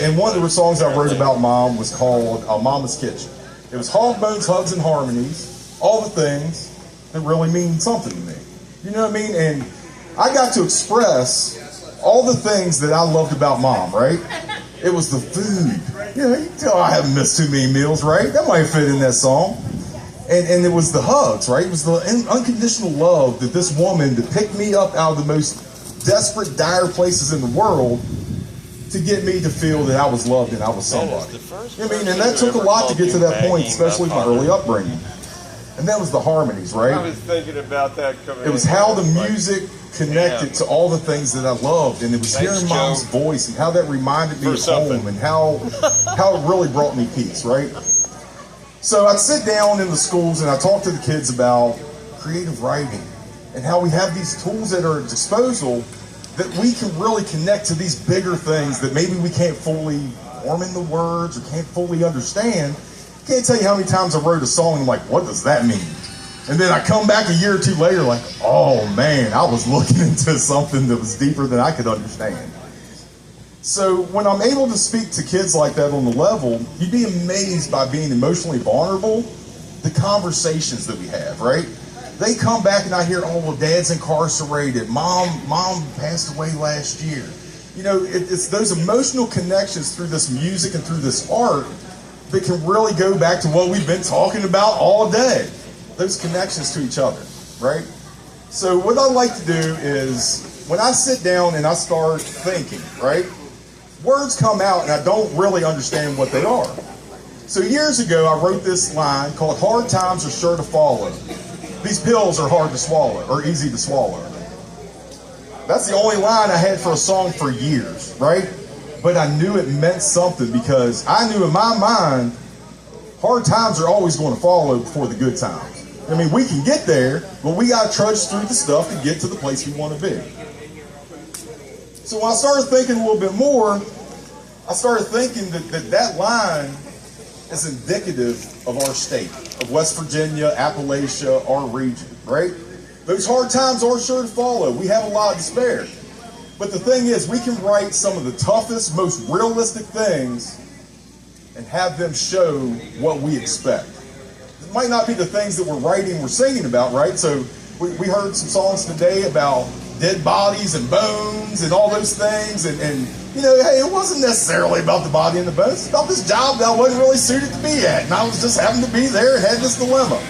And one of the songs I wrote about Mom was called Mama's Kitchen. It was hog bones, hugs, and harmonies, all the things that really mean something to me. You know what I mean? And I got to express all the things that I loved about Mom, right? It was the food. You know, you can tell I haven't missed too many meals, right? That might fit in that song. And it was the hugs, right? It was the unconditional love that this woman to pick me up out of the most desperate, dire places in the world to get me to feel that I was loved and I was somebody. I mean, and that took a lot to get to that point, especially my early upbringing. And that was the harmonies, right? I was thinking about that coming. It was how the music connected to all the things that I loved, and it was hearing Mom's voice and how that reminded me of home and how it really brought me peace, right? So I'd sit down in the schools and I talk to the kids about creative writing and how we have these tools at our disposal that we can really connect to these bigger things that maybe we can't fully form in the words or can't fully understand. Can't tell you how many times I wrote a song and I'm like, what does that mean? And then I come back a year or two later like, oh man, I was looking into something that was deeper than I could understand. So when I'm able to speak to kids like that on the level, you'd be amazed by being emotionally vulnerable, the conversations that we have, right? They come back and I hear, oh, well, Dad's incarcerated. Mom passed away last year. You know, it's those emotional connections through this music and through this art that can really go back to what we've been talking about all day. Those connections to each other, right? So what I like to do is when I sit down and I start thinking, right? Words come out and I don't really understand what they are. So years ago, I wrote this line called, hard times are sure to follow. These pills are hard to swallow, or easy to swallow. That's the only line I had for a song for years, right? But I knew it meant something because I knew in my mind, hard times are always going to follow before the good times. I mean, we can get there, but we got to trudge through the stuff to get to the place we want to be. So when I started thinking a little bit more, I started thinking that line is indicative of our state, of West Virginia, Appalachia, our region, right? Those hard times are sure to follow. We have a lot to spare. But the thing is, we can write some of the toughest, most realistic things and have them show what we expect. It might not be the things that we're writing, we're singing about, right? So we heard some songs today about dead bodies and bones and all those things. And you know, hey, it wasn't necessarily about the body and the bones. It's about this job that I wasn't really suited to be at. And I was just having to be there and had this dilemma.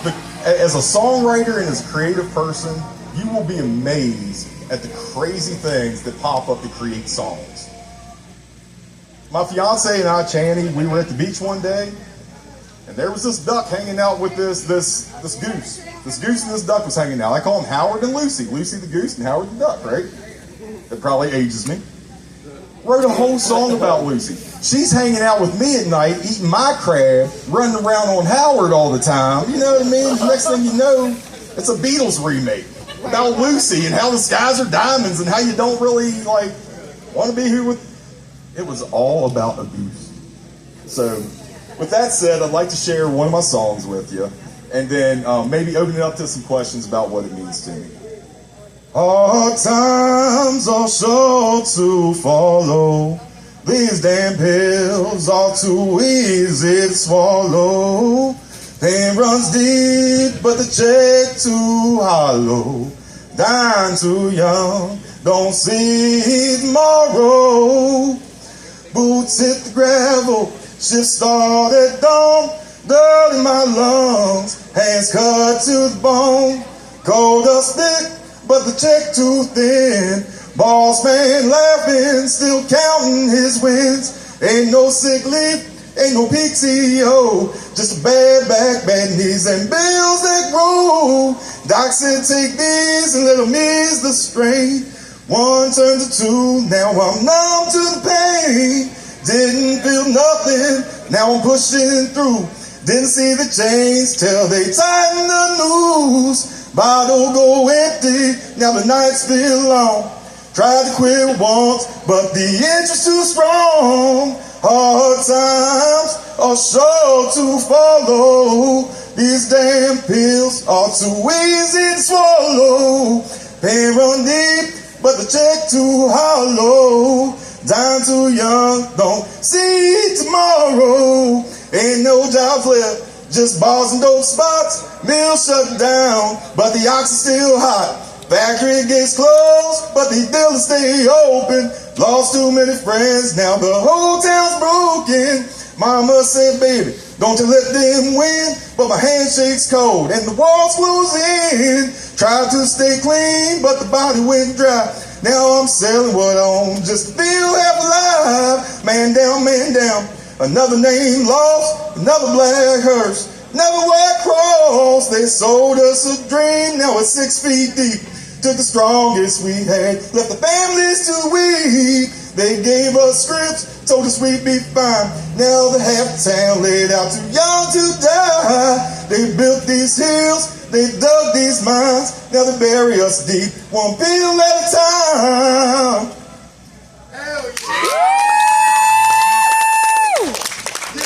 But as a songwriter and as a creative person, you will be amazed at the crazy things that pop up to create songs. My fiance and I, Channy, we were at the beach one day, and there was this duck hanging out with this goose. This goose and this duck was hanging out. I call them Howard and Lucy. Lucy the goose and Howard the duck, right? That probably ages me. Wrote a whole song about Lucy. She's hanging out with me at night, eating my crab, running around on Howard all the time. You know what I mean? The next thing you know, it's a Beatles remake about Lucy and how the skies are diamonds and how you don't really, like, want to be here with... It was all about abuse. So, with that said, I'd like to share one of my songs with you, and then maybe open it up to some questions about what it means to me. Hard times are sure to follow. These damn pills are too easy to swallow. Pain runs deep, but the check too hollow. Dying too young, don't see tomorrow. Boots hit the gravel, shift started dawn. Dirt in my lungs, hands cut to the bone. Cold dust thick, but the check too thin. Boss man laughing, still counting his wins. Ain't no sick leave, ain't no PTO. Just a bad back, bad knees, and bills that grow. Doc said take these and let them ease the strain. One turned to two, now I'm numb to the pain. Didn't feel nothing, now I'm pushing through. Didn't see the change till they tightened the noose. Bottle go empty, now the nights feel long. Tried to quit once, but the interest too strong. Hard times are sure to follow. These damn pills are too easy to swallow. Pain run deep, but the check too hollow. dying too young, don't see tomorrow. Ain't no jobs left, just bars and dope spots. Mill shut down, but the ox is still hot. Factory gets closed, but the dealers stay open. Lost too many friends, now the whole town's broken. Mama said, baby, don't you let them win. But my handshake's cold and the walls close in. Tried to stay clean, but the body went dry. Now I'm selling what I own just to feel half alive. Man down, man down. Another name lost, another black hearse. Another white cross. They sold us a dream, now it's 6 feet deep. Took the strongest we had, left the families too weak. They gave us scripts, told us we'd be fine. Now the half town laid out too young to die. They built these hills, they dug these mines. Now they bury us deep, one peel at a time. Hell yeah!